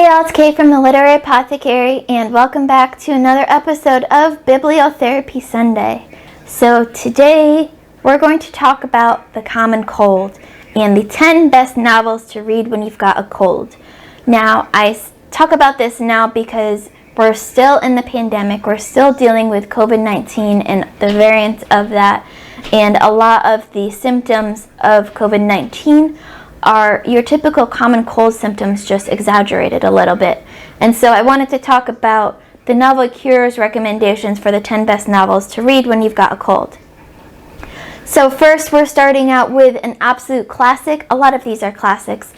Hey y'all, it's Kay from the Literary Apothecary, and welcome back to another episode of Bibliotherapy Sunday. So today we're going to talk about the common cold and the 10 best novels to read when you've got a cold. Now, I talk about this now because we're still in the pandemic. We're still dealing with COVID-19 and the variants of that, and a lot of the symptoms of COVID-19 are your typical common cold symptoms, just exaggerated a little bit. And so I wanted to talk about the Novel Cures recommendations for the 10 best novels to read when you've got a cold. So first, we're starting out with an absolute classic. A lot of these are classics.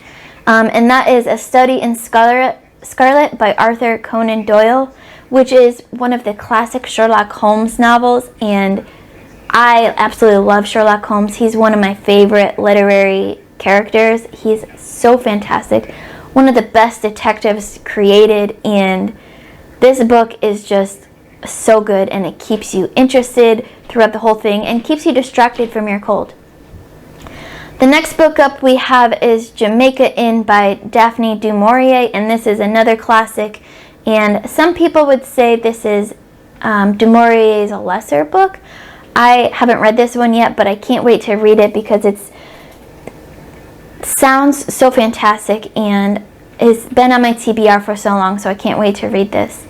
And that is A Study in Scarlet by Arthur Conan Doyle, which is one of the classic Sherlock Holmes novels. And I absolutely love Sherlock Holmes. He's one of my favorite literary characters. He's so fantastic, one of the best detectives created, and this book is just so good, and it keeps you interested throughout the whole thing and keeps you distracted from your cold. The next book up we have is Jamaica Inn by Daphne du Maurier, and this is another classic, and some people would say this is du Maurier's a lesser book. I haven't read this one yet, but I can't wait to read it because it sounds so fantastic and it's been on my TBR for so long, so I can't wait to read this.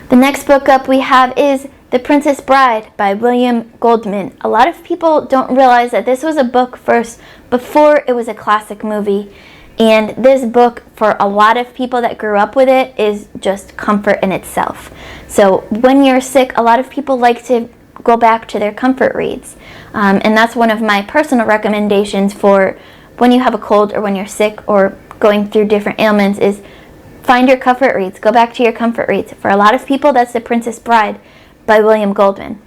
The next book up we have is The Princess Bride by William Goldman. A lot of people don't realize that this was a book first before it was a classic movie, and this book, for a lot of people that grew up with it, is just comfort in itself. So when you're sick, a lot of people like to go back to their comfort reads, and that's one of my personal recommendations for when you have a cold or when you're sick or going through different ailments, is find your comfort reads. Go back to your comfort reads. For a lot of people, that's The Princess Bride by William Goldman.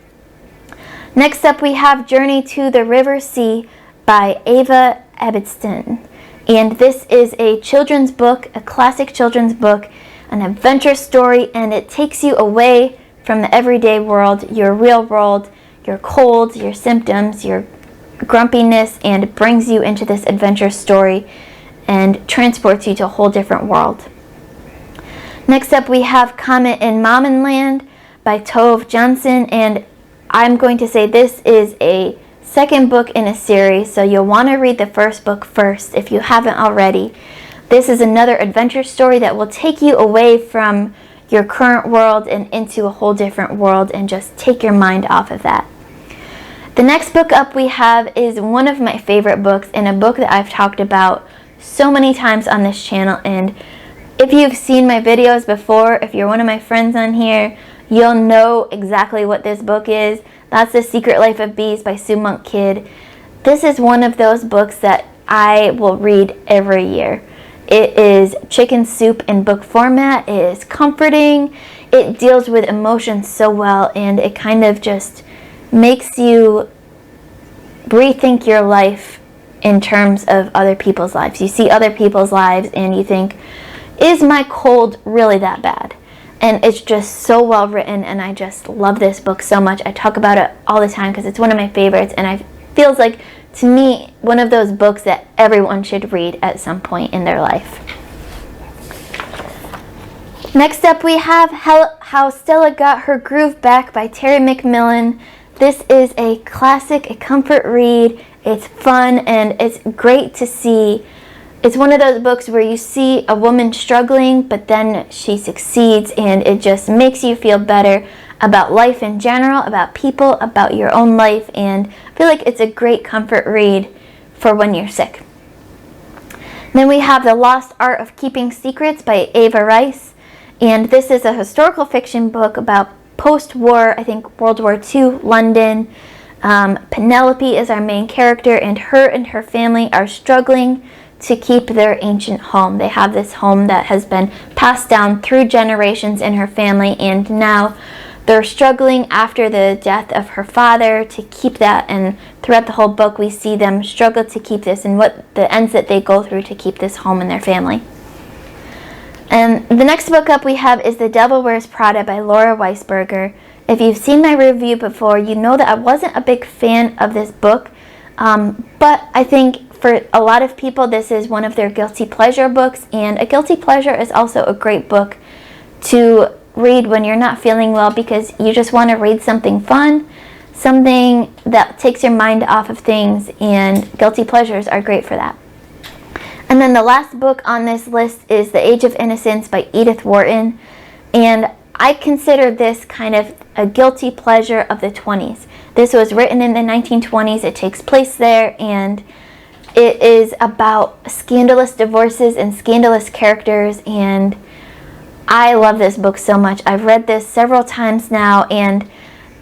Next up, we have Journey to the River Sea by Ava Ebbston. And this is a children's book, a classic children's book, an adventure story, and it takes you away from the everyday world, your real world, your colds, your symptoms, your grumpiness, and brings you into this adventure story and transports you to a whole different world. Next up, we have Comet in Moominland by Tove Jansson, and I'm going to say this is a second book in a series, so you'll want to read the first book first if you haven't already. This is another adventure story that will take you away from your current world and into a whole different world and just take your mind off of that. The next book up we have is one of my favorite books, and a book that I've talked about so many times on this channel, and if you've seen my videos before, if you're one of my friends on here, you'll know exactly what this book is. That's The Secret Life of Bees by Sue Monk Kidd. This is one of those books that I will read every year. It is chicken soup in book format. It is comforting. It deals with emotions so well, and it kind of just makes you rethink your life in terms of other people's lives. You see other people's lives and you think, is my cold really that bad? And it's just so well written, and I just love this book so much. I talk about it all the time because it's one of my favorites, and it feels like, to me, one of those books that everyone should read at some point in their life. Next up we have How Stella Got Her Groove Back by Terry McMillan. This is a classic, a comfort read. It's fun, and it's great to see. It's one of those books where you see a woman struggling, but then she succeeds, and it just makes you feel better about life in general, about people, about your own life, and I feel like it's a great comfort read for when you're sick. Then we have The Lost Art of Keeping Secrets by Ava Rice, and this is a historical fiction book about post-war, I think World War II, London. Penelope is our main character, and her family are struggling to keep their ancient home. They have this home that has been passed down through generations in her family, and now they're struggling after the death of her father to keep that, and throughout the whole book we see them struggle to keep this and what the ends that they go through to keep this home in their family. And the next book up we have is The Devil Wears Prada by Laura Weisberger. If you've seen my review before, you know that I wasn't a big fan of this book, but I think For a lot of people, this is one of their guilty pleasure books, and a guilty pleasure is also a great book to read when you're not feeling well, because you just want to read something fun, something that takes your mind off of things, and guilty pleasures are great for that. And then the last book on this list is The Age of Innocence by Edith Wharton, and I consider this kind of a guilty pleasure of the 20s. This was written in the 1920s, it takes place there, and it is about scandalous divorces and scandalous characters, and I love this book so much. I've read this several times now, and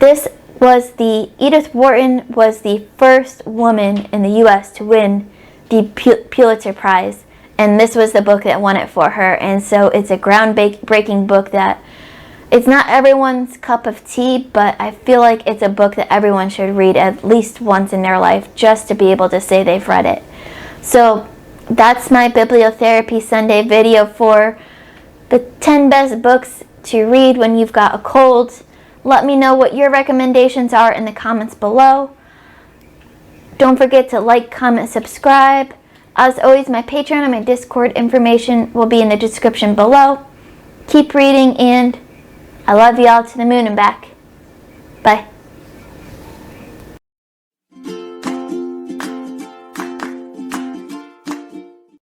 Edith Wharton was the first woman in the U.S. to win the Pulitzer Prize, and this was the book that won it for her. And so it's a groundbreaking book that it's not everyone's cup of tea, but I feel like it's a book that everyone should read at least once in their life, just to be able to say they've read it. So that's my Bibliotherapy Sunday video for the 10 best books to read when you've got a cold. Let me know what your recommendations are in the comments below. Don't forget to like, comment, subscribe. As always, my Patreon and my Discord information will be in the description below. Keep reading, and I love y'all to the moon and back. Bye.